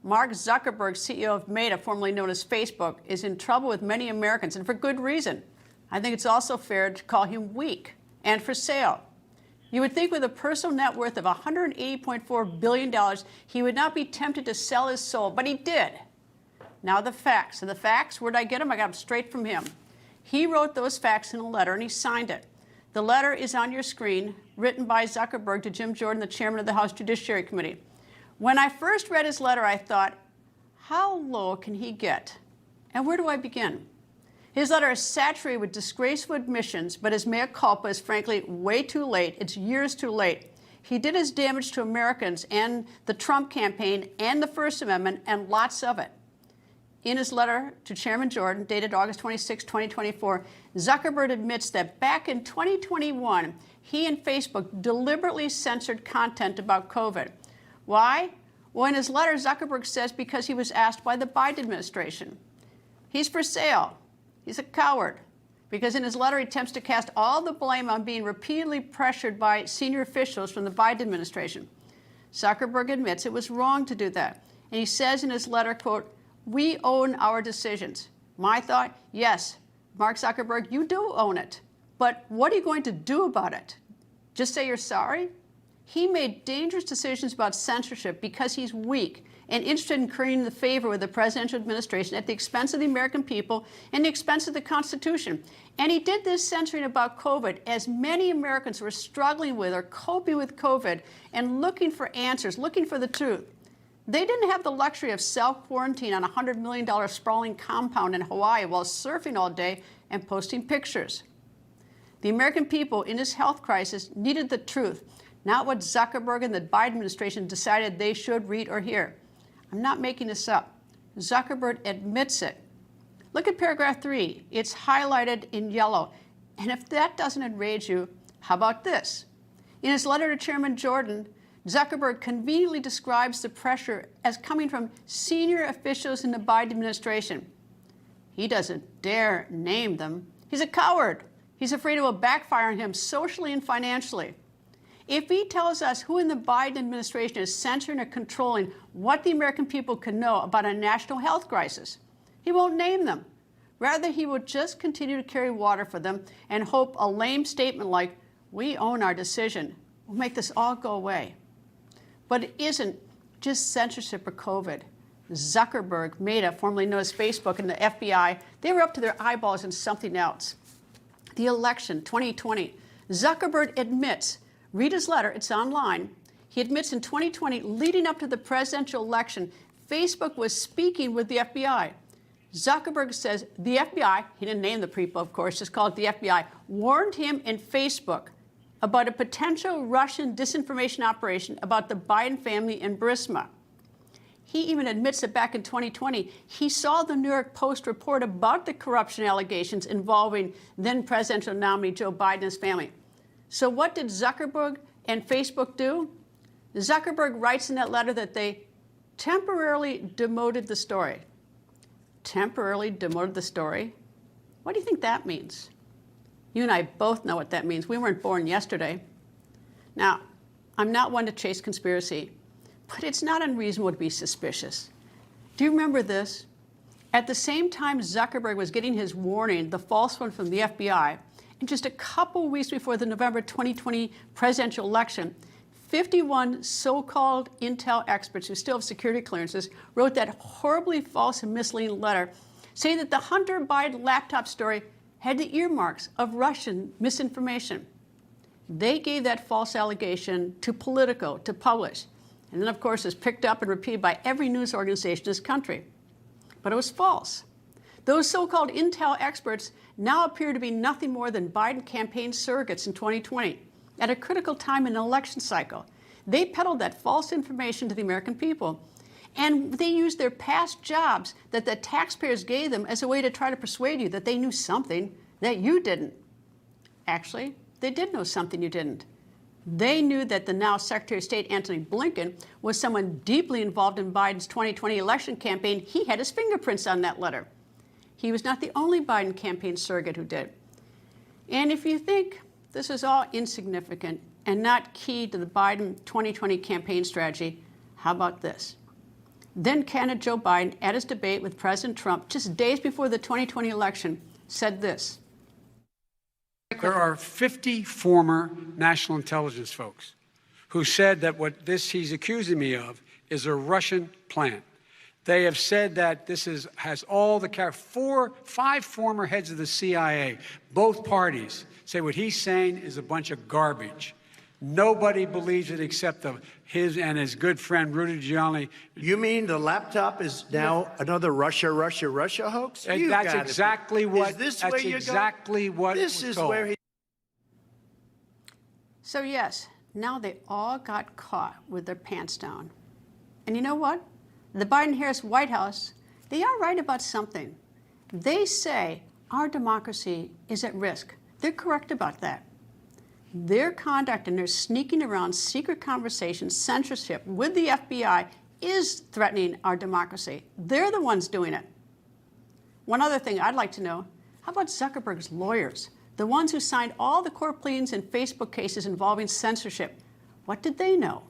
Mark Zuckerberg, CEO of Meta, formerly known as Facebook, is in trouble with many Americans, and for good reason. I think it's also fair to call him weak and for sale. You would think with a personal net worth of $180.4 billion, he would not be tempted to sell his soul, but he did. Now the facts. And the facts, where'd I get them? I got them straight from him. He wrote those facts in a letter, and he signed it. The letter is on your screen, written by Zuckerberg to Jim Jordan, the chairman of the House Judiciary Committee. When I first read his letter, I thought, how low can he get? And where do I begin? His letter is saturated with disgraceful admissions, but his mea culpa is frankly way too late. It's years too late. He did his damage to Americans and the Trump campaign and the First Amendment, and lots of it. In his letter to Chairman Jordan, dated August 26, 2024, Zuckerberg admits that back in 2021, he and Facebook deliberately censored content about COVID. Why? Well, in his letter, Zuckerberg says because he was asked by the Biden administration. He's for sale. He's a coward. Because in his letter, he attempts to cast all the blame on being repeatedly pressured by senior officials from the Biden administration. Zuckerberg admits it was wrong to do that. And he says in his letter, quote, "We own our decisions." My thought, yes, Mark Zuckerberg, you do own it. But what are you going to do about it? Just say you're sorry? He made dangerous decisions about censorship because he's weak and interested in creating the favor with the presidential administration at the expense of the American people and the expense of the Constitution. And he did this censoring about COVID as many Americans were struggling with or coping with COVID and looking for answers, looking for the truth. They didn't have the luxury of self-quarantine on a $100 million sprawling compound in Hawaii while surfing all day and posting pictures. The American people in this health crisis needed the truth, not what Zuckerberg and the Biden administration decided they should read or hear. I'm not making this up. Zuckerberg admits it. Look at paragraph 3. It's highlighted in yellow. And if that doesn't enrage you, how about this? In his letter to Chairman Jordan, Zuckerberg conveniently describes the pressure as coming from senior officials in the Biden administration. He doesn't dare name them. He's a coward. He's afraid it will backfire on him socially and financially. If he tells us who in the Biden administration is censoring or controlling what the American people can know about a national health crisis, he won't name them. Rather, he will just continue to carry water for them and hope a lame statement like, "We own our decision," will make this all go away. But it isn't just censorship or COVID. Zuckerberg, Meta, formerly known as Facebook, and the FBI, they were up to their eyeballs in something else. The election, 2020. Zuckerberg admits, read his letter, it's online. He admits in 2020, leading up to the presidential election, Facebook was speaking with the FBI. Zuckerberg says the FBI, he didn't name the people, of course, just called it the FBI, warned him and Facebook about a potential Russian disinformation operation about the Biden family in Burisma. He even admits that back in 2020, he saw the New York Post report about the corruption allegations involving then presidential nominee Joe Biden and his family. So what did Zuckerberg and Facebook do? Zuckerberg writes in that letter that they temporarily demoted the story. Temporarily demoted the story? What do you think that means? You and I both know what that means. We weren't born yesterday. Now, I'm not one to chase conspiracy, but it's not unreasonable to be suspicious. Do you remember this? At the same time Zuckerberg was getting his warning, the false one from the FBI, and just a couple weeks before the November 2020 presidential election, 51 so-called intel experts who still have security clearances wrote that horribly false and misleading letter saying that the Hunter Biden laptop story had the earmarks of Russian misinformation. They gave that false allegation to Politico to publish. And then, of course, it's picked up and repeated by every news organization in this country. But it was false. Those so-called intel experts now appear to be nothing more than Biden campaign surrogates in 2020, at a critical time in an election cycle. They peddled that false information to the American people. And they used their past jobs that the taxpayers gave them as a way to try to persuade you that they knew something that you didn't. Actually, they did know something you didn't. They knew that the now Secretary of State Antony Blinken was someone deeply involved in Biden's 2020 election campaign. He had his fingerprints on that letter. He was not the only Biden campaign surrogate who did. And if you think this is all insignificant and not key to the Biden 2020 campaign strategy, how about this? Then candidate Joe Biden, at his debate with President Trump just days before the 2020 election, said this. There are 50 former national intelligence folks who said that what he's accusing me of is a Russian plant. They have said that this has all the five former heads of the CIA, both parties, say what he's saying is a bunch of garbage. Nobody believes it except his and his good friend Rudy Giuliani. You mean the laptop is now another Russia hoax? That's exactly what. Is this that's where you exactly go? what. This was is told. where he. So yes, now they all got caught with their pants down. And you know what? The Biden-Harris White House, they are right about something. They say our democracy is at risk. They're correct about that. Their conduct and their sneaking around secret conversations, censorship with the FBI is threatening our democracy. They're the ones doing it. One other thing I'd like to know, how about Zuckerberg's lawyers, the ones who signed all the court pleadings in Facebook cases involving censorship? What did they know?